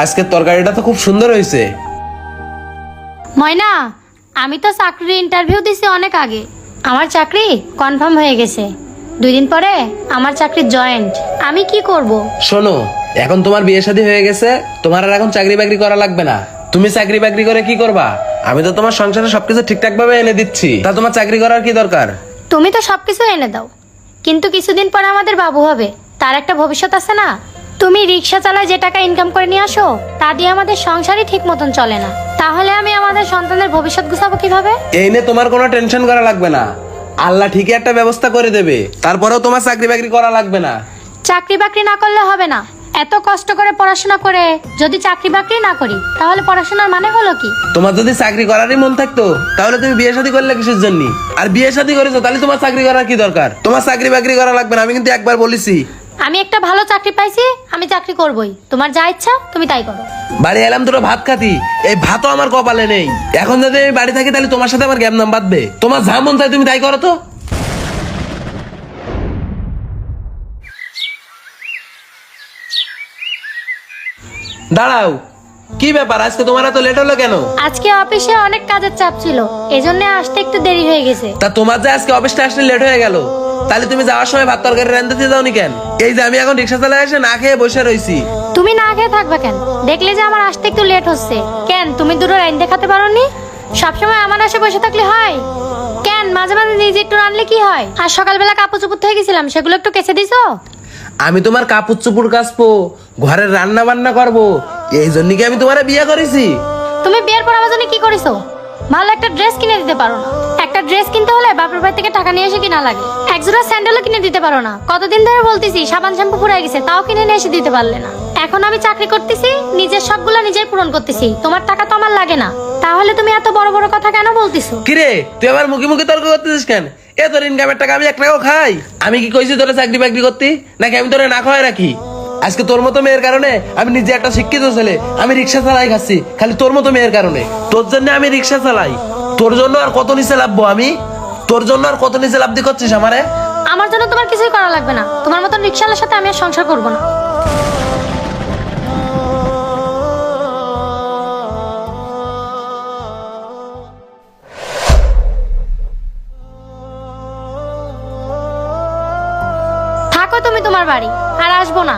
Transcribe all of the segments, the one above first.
আজকে তরকারিটা তো খুব সুন্দর হয়েছে। ময়না, আমি তো চাকরির ইন্টারভিউ দিছি অনেক আগে। আমার চাকরি কনফার্ম হয়ে গেছে। 2 দিন পরে আমার চাকরি জয়েন্ট। আমি কি করব? শোনো, এখন তোমার বিয়ে শাদী হয়ে গেছে, তোমার আর এখন চাকরি বাকরি করা লাগবে না। তুমি চাকরি বাকরি করে কি করবা? আমি তো তোমার সংসারে সবকিছু ঠিকঠাক ভাবে এনে দিচ্ছি, তা তোমার চাকরি করার কি দরকার? তুমি তো সবকিছু এনে দাও, কিন্তু কিছুদিন পরে আমাদের বাবু হবে, তার একটা ভবিষ্যৎ আছে না? তুমি রিক্সা চালায় যে টাকা ইনকাম করে নিয়ে আসো, তা দিয়ে আমাদের সংসারই ঠিক মতন চলে না। তাহলে আমি আমাদের সন্তানের ভবিষ্যৎ গুছাবো কিভাবে? এই নিয়ে তোমার কোনো টেনশন করা লাগবে না, আল্লাহ ঠিকই একটা ব্যবস্থা করে দেবে। তারপরেও তোমার চাকরি বাকরি করা লাগবে না। চাকরি বাকরি না করলে হবে না। এত কষ্ট করে পড়াশোনা করে যদি চাকরি বাকরি না করি, তাহলে পড়াশোনার মানে হলো কি? তোমার যদি চাকরি করারই মন থাকতো, তাহলে তুমি বিয়ে শাদী করলে কিসের জন্য? আর বিয়ে শাদী করেছো, তাহলে তোমার চাকরি করার কি দরকার? তোমার চাকরি বাকরি করা লাগবে না, আমি কিন্তু একবার বলেছি। আমি একটা ভালো চাকরি পাইছি, আমি চাকরি করবই। তোমার যা ইচ্ছা তুমি তাই করো। বাড়ি এলাম দুটো ভাত খাতি, এই ভাতও আমার কপালে নেই। এখন যদি আমি বাড়ি থাকি, তাহলে তোমার সাথে আমার গ্যাপ নাম বাঁধবে। তোমার যা মন চাই তুমি তাই করো তো। দাঁড়াও, কি ব্যাপার? আজকে তোমার এত লেট হলো কেন? আজকে অফিসে অনেক কাজের চাপ ছিল, এজন্য আসতে একটু দেরি হয়ে গেছে। তা তোমার যে আজকে অফিসটা আসলে লেট হয়ে গেল, তাহলে তুমি যাওয়ার সময় ভাত তরকারি রাঁধতে দিয়ে যাওনি কেন? এই যে আমি এখন রিক্সা চালায় এসে না খেয়ে বসে রয়েছি। তুমি না খেয়ে থাকবে কেন? দেখলে যে আমার আসতে একটু লেট হচ্ছে, কেন তুমি দুটো লাইন দেখাতে পারোনি? সবসময় আমার আসে বসে থাকলে হয় কেন? মাঝে মাঝে নিজে একটু রানলে কি হয়? আর সকালবেলা কাপড় চোপড় থেকে গেছিলাম, সেগুলো একটু কেচে দিছো? আমি তোমার কাপড় চোপড় কাচবো, ঘরের রান্না বান্না করবো, এই জন্য কি আমি তোমার বিয়ে করেছি? তুমি বিয়ের পর আমার জন্য কি করেছো? ভালো একটা ড্রেস কিনে দিতে পারো না? একটা ড্রেস কিনতে হলে বাপের বাড়ি থেকে টাকা নিয়ে এসে কিনা লাগে। একজোড়া স্যান্ডেলও কিনে দিতে পারো না। কতদিন ধরে বলতেছি সাবান শ্যাম্পু ফুরাই গেছে, তাও কিনে নিয়ে এসে দিতে পারলে না। এখন আমি চাকরি করতেছি, নিজের সবগুলা নিজেই পূরণ করতেছি, তোমার টাকা তো আমার লাগে না। তাহলে তুমি এত বড় বড় কথা কেন বলতেছো? কিরে, তুই আবার মুখে মুখে তর্ক করতেছিস কেন? এ তোর ইনকামের টাকা আমি 1 টাকাও খাই? আমি কি কইছি তোরা চাকরি বাকরি করতে, নাকি আমি তোরা না খাওয়াই রাখি? আজকে তোর মতো মেয়ের কারণে আমি নিজে একটা শিক্ষিত ছেলে, আমি রিক্সা চালাই খাচ্ছি, খালি তোর মতো মেয়ের কারণে। তোর জন্য আমি রিক্সা চালাই, তোর জন্য আর কত নিচে লাভবো আমি? তোর জন্য আর কত নিচে লাভ দিয়ে করছিস আমারে? আমার জন্য তোমার কিছুই করা লাগবে না। তোমার মতন রিক্সাওয়ালার সাথে আমি আর সংসার করবো না। থাকো তুমি তোমার বাড়ি, আর আসবো না।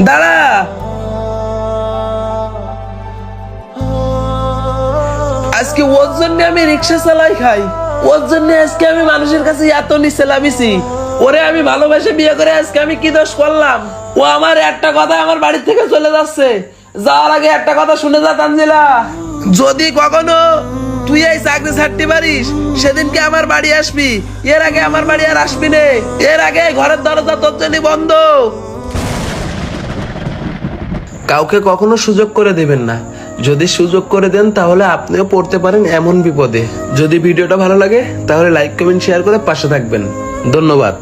দাঁড়া, আজকে ওর জন্য আমি রিক্সা চালাই খাই, ওর জন্য আজকে আমি মানুষের কাছে এত নিচে লাভিছি। ওরে আমি ভালোবেসে বিয়ে করে আজকে আমি কি দোষ করলাম? ও আমার একটা কথা আমার বাড়ি থেকে চলে যাচ্ছে, যাওয়ার আগে একটা কথা শুনে যা তানজিলা, যদি কখনো তুই এই চাকরি ছাড়তে পারিস, সেদিনকে আমার বাড়ি আসবি, এর আগে আমার বাড়ি আর আসবি নে। এর আগে ঘরের দরজা তোর জন্য বন্ধ। কাউকে কখনো সুযোগ করে দেবেন না, যদি সুযোগ করে দেন তাহলে আপনিও পড়তে পারেন এমন বিপদে। যদি ভিডিওটা ভালো লাগে তাহলে লাইক কমেন্ট শেয়ার করে পাশে থাকবেন। ধন্যবাদ।